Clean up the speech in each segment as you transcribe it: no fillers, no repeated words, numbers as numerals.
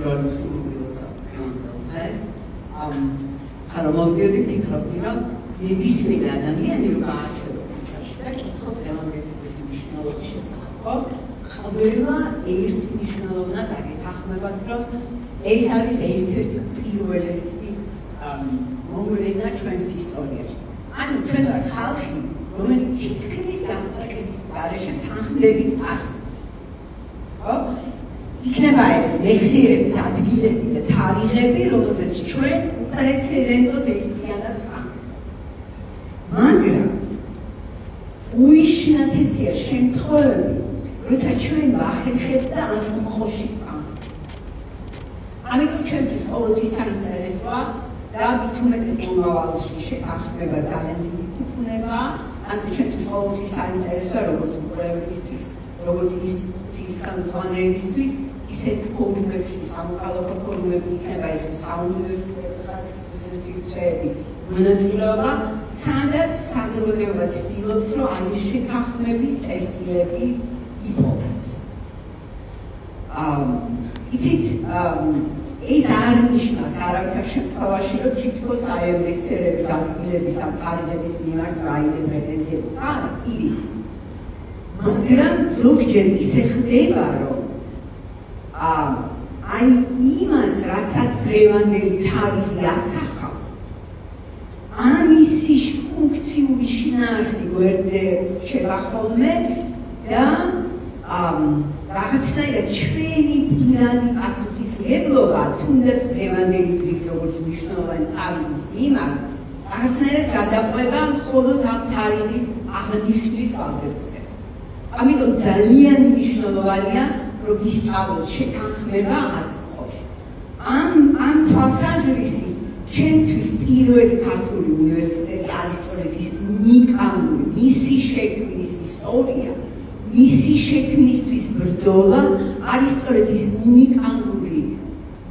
როლი ხარო მოვიდიოდი ფიქრობდი რომ ნებისმიერი ადამიანი რომ გაარჩევა ქუჩაში და ჭრხობ ევანგელიზმის მნიშვნელობის შესახებ ყველა ერთ მნიშვნელოვნად აგეთანხმებათ რომ ეს არის ერთ-ერთი პირველი მოვლენა ჩვენს ისტორიაში. ანუ ჩვენ ვართ ხალხი, რომელიც თითქმის განხილვის გარეშე თანხმდებით წარს. ხო? იქნება ეს მეხსიერების ადგილები და თარიღები, რომელზეც ჩვენ უპრეცედენტოდ ერთიანად ვხართ. მაგრამ უიშვიათესია შემთხვევები, როცა ჩვენ ვახერხებთ და აწმყოში ვყავთ. ამიტომ ჩვენთვის ყოველთვის საინტერესოა და მით უმეტეს მომავალში შეთანხმება ძალიან დიდი კუთვნებაა. ამიტომ ჩვენთვის ყოველთვის საინტერესოა როგორც მკვლევრისთვის, როგორც ინსტიტუციის ხელმძღვანელისთვის, ისეთ ფორუმებში, სამოქალაქო ფორუმები იქნება ეს საუნივერსიტეტო სადისკუსიები მონაწილეობა, სადაც საზოგადოება ცდილობს, რომ აი შეთანხმების წერტილები იპოვოს. იცით, ეს არ ნიშნავს არავითარ შემთხვევაში, რომ თითქოს აი ამ მეხსიერების ადგილების ამ თარიღების მიმართ რაიმე პრეტენზიები არ ირით. მაგრამ ზოგჯერ ისე ხდება, რომ აი იმას, რასაც დღევანდელი თარიღი ასახავს, ამისი ფუნქციური შინაარსი გვერდზე რჩება ხოლმე და რაღაცნაირად ჩვენი პირადი პასუხისმგებლობა, თუნდაც დღევანდელი დღის როგორც მნიშვნელოვანი თარიღის მიმართ, რაღაცნაირად გადაყვება მხოლოდ ამ თარიღის აღნიშვნის ვალდებულებას. ამიტომ ძალიან მნიშვნელოვანია, რომ ვისწავლოთ შეთანხმება აწმყოში. ამ თვალსაზრისით, ჩვენთვის პირველი ქართული უნივერსიტეტი არის სწორედ ის უნიკალური, მისი შექმნის ისტორია, მისი შექმნისთვის ბრძოლა არის სწორედ ის უნიკალური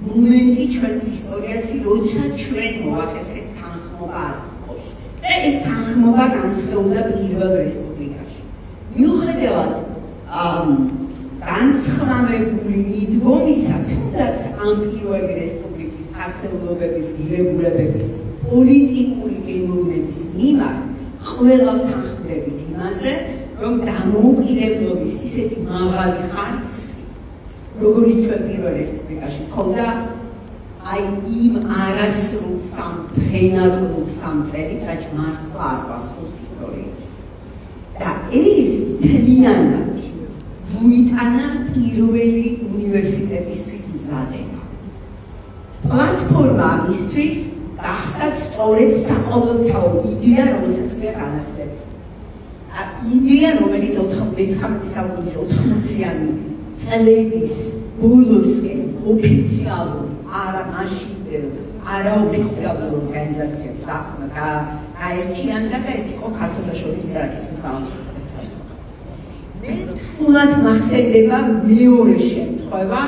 მომენტი ჩვენს ისტორიაში, როცა ჩვენ მოვახერხეთ თანხმობა აწმყოში. და ეს თანხმობა განსხვავდა პირველ რესპუბლიკაში. მიუხედავად განსხვავებული მიდგომისა, თუნდაც ამ პირველი რესპუბლიკის ფასეულობების, ღირებულებების, პოლიტიკური გემოვნების მიმართ ყველა თანხმდებით იმაზე, რომ დამოუკიდებლობის ისეთი მაღალი ხარისხი, როგორც ჩვენ პირველ რესპუბლიკაში ჰქონდა, აი იმ არასრულ დღენაკრულ 3 წელიწადში მართლა არ გახსოვს ისტორიაში. და ეს მთლიანად მოიტანა პირველი უნივერსიტეტისთვის მზადება. პლატფორმა ამისთვის გახდათ სწორედ საყოველთაო იდეა, რომელსაც ქვია განათლების. იდეა, რომელიც 19 საუკუნის 80-იანი წლების ბოლოსკენ ოფიციალურ, არაოფიციალურ ორგანიზაციას გაერთიანდა და ეს იყო ქართულთა შორის წერა-კითხვის გამარჯვება. მე თულად მახსენდება მეორე შემთხვევა,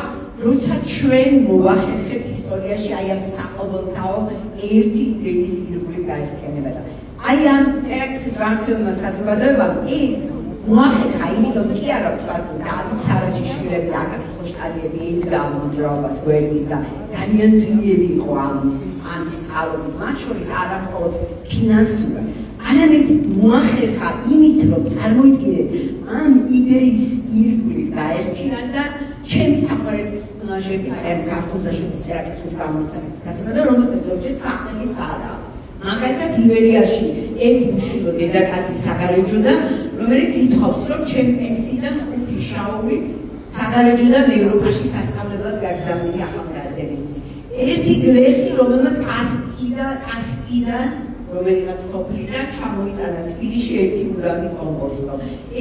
როცა ჩვენ მოვახერხეთ ისტორიაში აი ამ საყოველთაო ერთი იდეის ირგვლივ გაერთიანება და აი ამ წერა-კითხვის გამარჯვებულმა საზოგადოებამ ეს მოახერხა, იმიტომ კი არა ვთქვათ, დავით სარაჯიშვილები და აკაკი ხოშტალიები ედგა მოძრაობას გვერდით და ძალიან ძლიერი იყო ამის წყალობით, მათ შორის არა მხოლოდ ფინანსურად, არამედ მოახერხა იმით, რომ წარმოიდგინეთ ამ იდეის ირგვლივ გაერთიანდა ჩემი საყვარელი ქართულთა შორის წერა-კითხვის გამოცემა, რომელზეც ზოგჯერ სახელიც არაა. მაგალითად ივერიაში ერთი უშვილო დედაკაცი საგარეჯოდან, რომელიც ითხოვს, რომ ჩემ პენსიიდან 5 შაური საგარეჯოდან ევროპაში სასწავლებლად გაგზავნილი ახალგაზრდებისთვის. ერთი გლეხი, რომელმაც კასპიდან, რომელიღაც სოფლიდან ჩამოიტანა თბილისში ერთი ურამი კომპოსტო.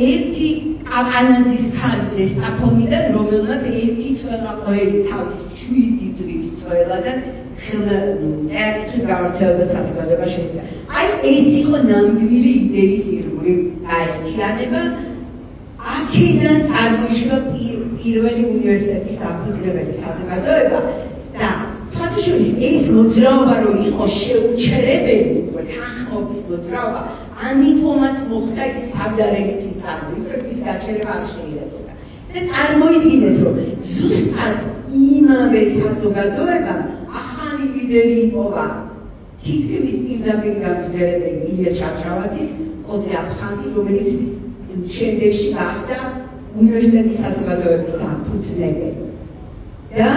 ერთი კაკანაძის ქალი ზესტაფონიდან, რომელმაც ერთი წველა ყოველი თავის 7 დღის წველადან წერა-კითხვის გამარჯვება საზოგადოება შესწია. აი ეს იყო ნამდვილი იდეის ირგვლივ გაერთიანება. აქედან წარმოიშვა პირველი უნივერსიტეტის დამფუძნებელი საზოგადოება და თვალსაჩინო ეს მოძრაობა რო იყო შეუჩერებელი, თანხმობის მოძრაობა, ამიტომაც მოხდა ის საზარელი წიწაკი, რომლის გაჩერება არ შეიძლებოდა. და წარმოიდგინეთ, რომ ზუსტად იმავე საზოგადოება ახალი ლიდერი იპოვა თითქმის პირდაპირ გამგრძელებელი ილია ჩაჩავაძის კოტე აფხაზი, რომელიც შემდეგში გახდა უნივერსიტეტის საზოგადოების დამფუძნებელი. და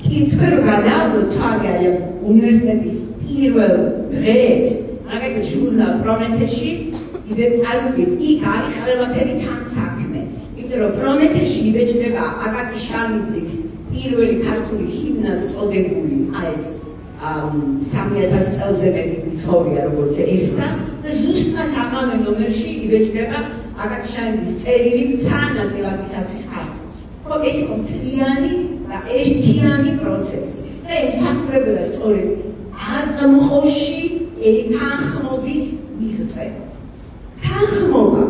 კითხვა რომ გადავდოთ თავი აი უნივერსიტეტის პირველ დღეებს, მაგალითად ჟურნალ პრომეთეში, იდე წარმოგიდგენთ, იქ არის ყველაფერი თან საქმე. იმიტომ რომ პრომეთეში იბეჭდება აკაკი შანიძის პირველი ქართული ჰიმნად წოდებული ეს 3000 წელზე მეტი ვიცხოვრია როგორც ერსა და ზუსტად ამავე ნომერში იბეჭდება აკაკი შანიძის წერილი მცანაწილაკისათვის ქართულში. ხო, ეს იყო მთლიანი და ერთიანი პროცესი. და ემსახურებოდა სწორედ აწმყოში თანხმობის მიღწევას. თანხმობა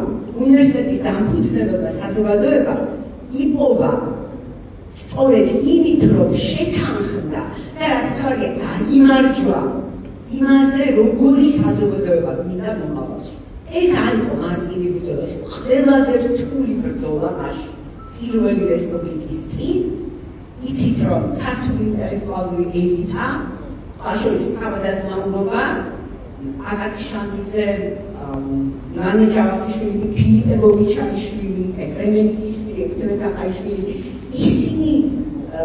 უნივერსიტეტის დამფუძნებელმა საზოგადოება იპოვა სწორედ იმით, რომ შეთანხმდა და რაც თავია გაიმარჯვა იმაზე, როგორი საზოგადოება გვინდა მომავალში. ეს არ იყო მარტივი ბრძოლა, ყველაზე რთული ბრძოლა მაშინ პირველი რესპუბლიკის წინ. იცით, რომ ქართული ინტელექტუალური ელიტა, ხაშურის თავადაზნაურობა, აკაკი შანიძე, ივანე ჯავახიშვილი, ფილიპე გოგიჩაიშვილი, პეტრე მელიქიშვილი, ექვთიმე თაყაიშვილი, ისინი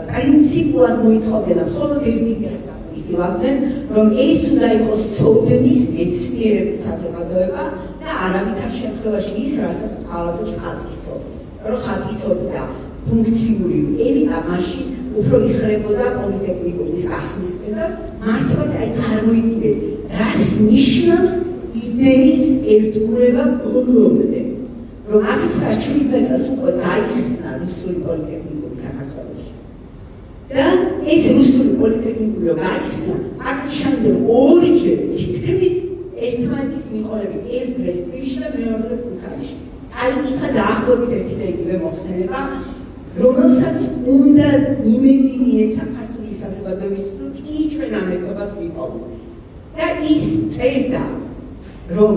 პრინციპულად მოითხოვდნენ, მხოლოდ ერთი დღეს იხილავდნენ, რომ ეს უნდა იყოს ცოდნის მეცნიერების საზოგადოება და არავითარ შემთხვევაში ის, რასაც თავაზობს ხატისობი. რომ ხატისობი და ფუნქციური ელიტა მაშინ უფრო იხრებოდა პოლიტექნიკუმის გახსნისკენ და მართლაც აი წარმოიდგინეთ, რას ნიშნავს იდეის ერთგულება ბოლომდე. რომ 1917 წელს უკვე გაიხსნა რუსული პოლიტექნიკუმი საქართველოში. და ეს რუსული პოლიტექნიკუმი რომ გაიხსნა, აკაკი შანიძემ ორჯერ თითქმის ერთმანეთის მიყოლებით ერთ დღეს თბილისში და მეორე დღეს ქუთაისში წაიკითხა დაახლოებით ერთი და იგივე მოხსენება, რომელსაც უნდა იმედი მიეცა ქართული საზოგადოებისთვის, რომ კი ჩვენ ამ ერთობას ვიპოვოთ. და ის წერდა, რომ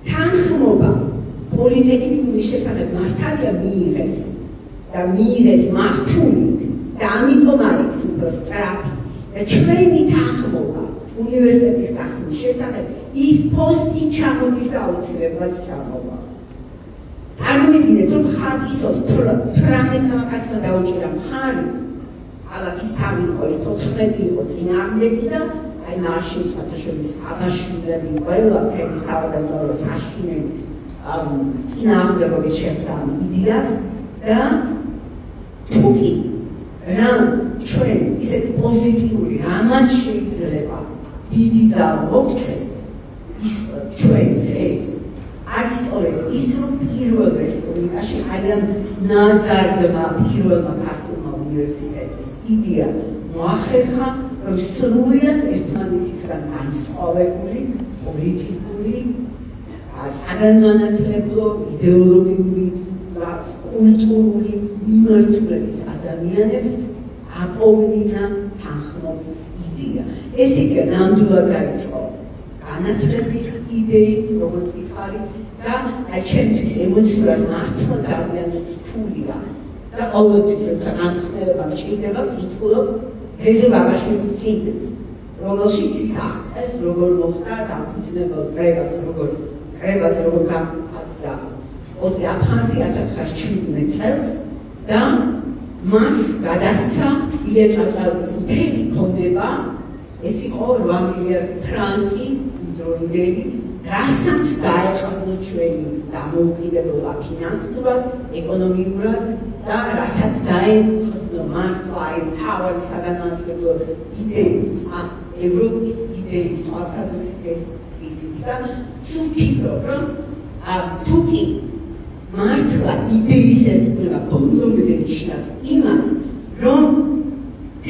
თანხმობა პოლიტექნიკუმის შესახებ მართალია მიიღეს და მიიღეს მართულით და ამიტომ არის უფრო სწრაფი და ჩვენი თანხმობა უნივერსიტეტის გახსნის შესახებ ის პოსტი ჩამოდის აუცილებლად ჩამოვა. წარმოიდგინეთ, რომ ხატისობს 18 კაცმა დაუჭირა მხარი, ალათის თავი იყო, ეს 14 იყო წინააღმდეგი და აი მაშინ სხვათაშორის აბაშვილები ყველა თემის თავადაზნაურობა საშინელი წინააღმდეგობის შეხვდა ამ იდეას და თუკი რამ ჩვენ ისეთი პოზიტიური რამაც შეიძლება დიდი ძალა მოგცეს, ის ჩვენ დღეს არის სწორედ ის, რომ პირველ რესპუბლიკაში არიან ნაზარდმა პირველმა ქართულმა უნივერსიტეტის იდეა მოახერხა, რომ სრულიად ერთმანეთისგან განსხვავებული პოლიტიკური, საგანმანათლებლო, იდეოლოგიური, კულტურული მიმართულების ადამიანებს აპოვნინა თანხმობის იდეა. ეს იდეა ნამდვილად დაიწყო განათლების იდეით, როგორც ითარი და ჩემთვის ემოციურად მართლა ძალიან რთულია და ყოველთვის როცა განხილება მჭირდება, ვკითხულობ რეზო ბაბაშვილის წიგნს, რომელშიც ის აღწერს, როგორ მოხდა დამფუძნებელ კრებაზე, როგორ განხილდა კოტე აფხაზი 1917 წელს და მას გადასცა ილია ჭავჭავაძის მთელი ქონება, ეს იყო 8 მილიარდი ფრანკი დროინდელი, რასაც დაეყრდნო ჩვენი დამოუკიდებლობა ფინანსურად, ეკონომიურად და რასაც დაეყრდნო მართლა აი თავად საგანმანათლებლო იდეის, ევროპის იდეის თვალსაზრისით იცით და ვფიქრობ, რომ თუკი მართლა იდეის ერთგულება ბოლომდე ნიშნავს იმას, რომ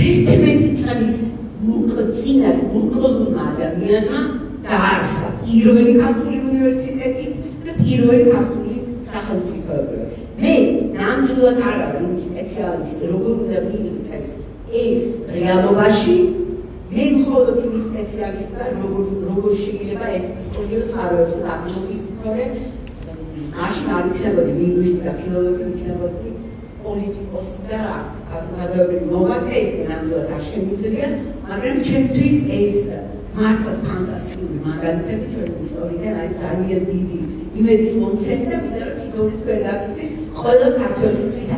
11 წლის მოკწინად მოკლულმა ადამიანმა დაარსა პირველი ქართული უნივერსიტეტი და პირველი ქართული სახელმწიფოები. მე ნამდვილად არ ვარ იმ სპეციალისტი, როგორ უნდა მიიღწეს ეს რეალობაში. მე მხოლოდ იმ სპეციალისტი ვარ, როგორ შეიძლება ეს ისტორიულ წყაროებს აღმოვიფიქრე მაშინ არ იქნებოდი ლინგვისტი და ფილოლოგი, იქნებოდი პოლიტიკოსი და რა, საზოგადოებრივი მოღვაწე, ეს ნამდვილად არ შემიძლია, მაგრამ ჩემთვის ეს მართლაც ფანტასტიკური მაგალითები ჩვენი ისტორიიდან არის ძალიან დიდი იმედის მომცემი და მინდა რომ თითოეული თქვენ გაგიწყდეს ყველა ქართველისთვის